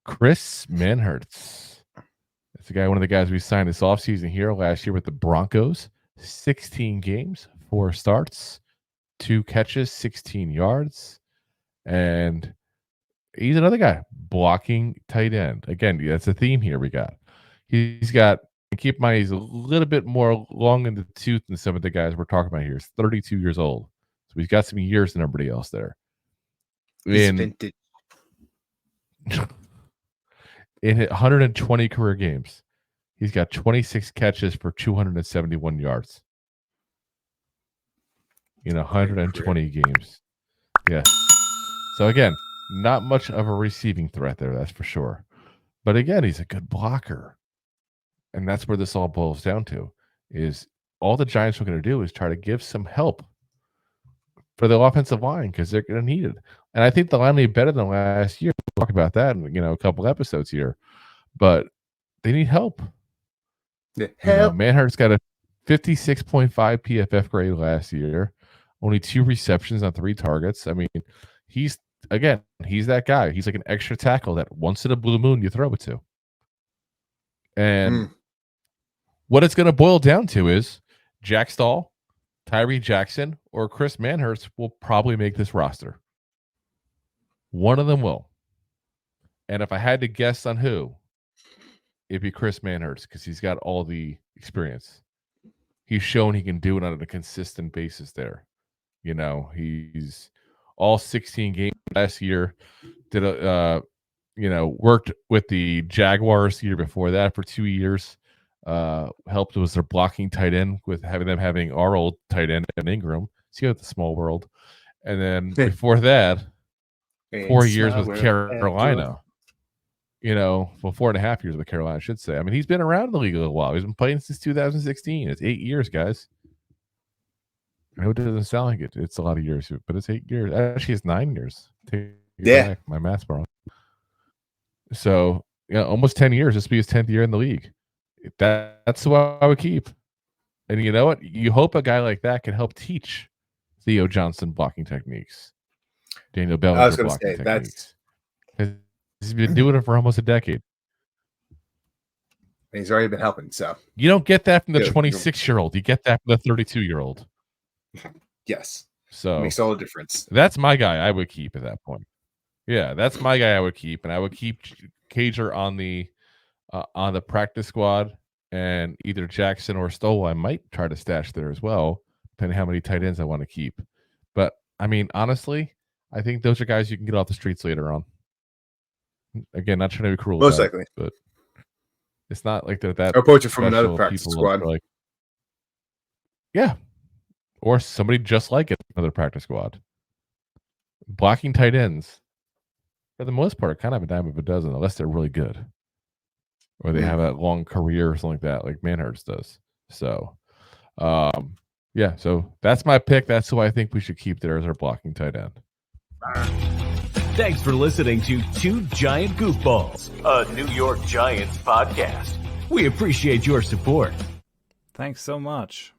Chris Manhertz. That's one of the guys we signed this offseason here last year with the Broncos. 16 games, 4 starts, 2 catches, 16 yards. And he's another guy, blocking tight end. Again, that's a theme here we got. He's got, keep in mind, he's a little bit more long in the tooth than some of the guys we're talking about here. He's 32 years old. So he's got some years than everybody else there. In 120 career games, he's got 26 catches for 271 yards. In 120 games. Yeah. So again, not much of a receiving threat there, that's for sure. But again, he's a good blocker. And that's where this all boils down to, is all the Giants are going to do is try to give some help for the offensive line because they're going to need it. And I think the line will be better than last year. We'll talk about that in a couple episodes here. But they need help. Manhertz got a 56.5 PFF grade last year. Only 2 receptions on 3 targets. I mean, he's that guy. He's like an extra tackle that once in a blue moon you throw it to. And what it's going to boil down to is Jack Stahl, Tyree Jackson, or Chris Manhertz will probably make this roster. One of them will. And if I had to guess on who, it'd be Chris Manhertz because he's got all the experience. He's shown he can do it on a consistent basis there. He's all 16 games last year. Did worked with the Jaguars the year before that for 2 years. Helped was their blocking tight end with having our old tight end and Ingram. See how the small world. And then before that, 4 years with Carolina. For 4.5 years with Carolina, I should say. I mean, he's been around the league a little while. He's been playing since 2016. It's 8 years, guys. I know it doesn't sound like it. It's a lot of years, but it's 8 years. Actually, it's 9 years. Back. My math's wrong. So, almost 10 years. This will be his 10th year in the league. That's what I would keep. And you know what? You hope a guy like that can help teach Theo Johnson blocking techniques. Daniel Bellinger blocking techniques. He's been doing it for almost a decade. And he's already been helping. So you don't get that from the 26-year-old. You get that from the 32-year-old. Yes. So it makes all the difference. That's my guy I would keep at that point. Yeah, that's my guy I would keep. And I would keep Cager on the practice squad, and either Jackson or Stoll I might try to stash there as well, depending on how many tight ends I want to keep. But I mean, honestly, I think those are guys you can get off the streets later on. Again, not trying to be cruel. Most likely. But it's not like they're that. Or poach it from another practice squad. Yeah. Or somebody just like it, another practice squad. Blocking tight ends, for the most part, kind of a dime of a dozen, unless they're really good. Or they have a long career or something like that, like Manhertz does. So, so that's my pick. That's who I think we should keep there as our blocking tight end. Thanks for listening to Two Giant Goofballs, a New York Giants podcast. We appreciate your support. Thanks so much.